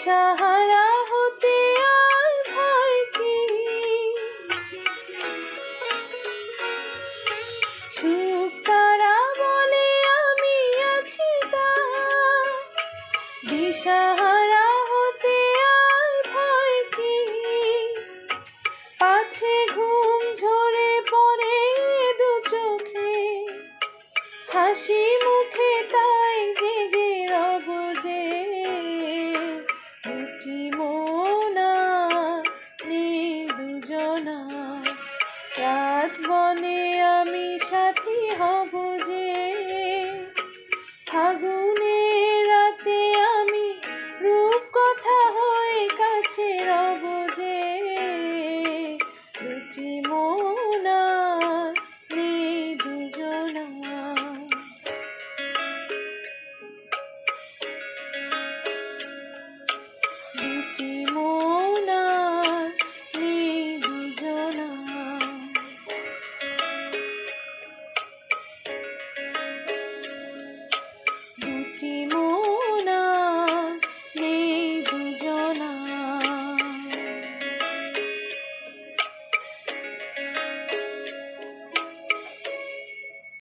দিশাহারা হতে আর ভয় কি, সুখ তারা বলে আমি আছি তার, দিশাহারা হতে আর ভয় কি, পাছে ঘুম ঝরে পড়ে দু চোখে, হাসি মুখে তাই জেগে রব যে, দুটি মন আর নেই দুজনা, রাত বনে আমি সাথী হব যে, ফাগুন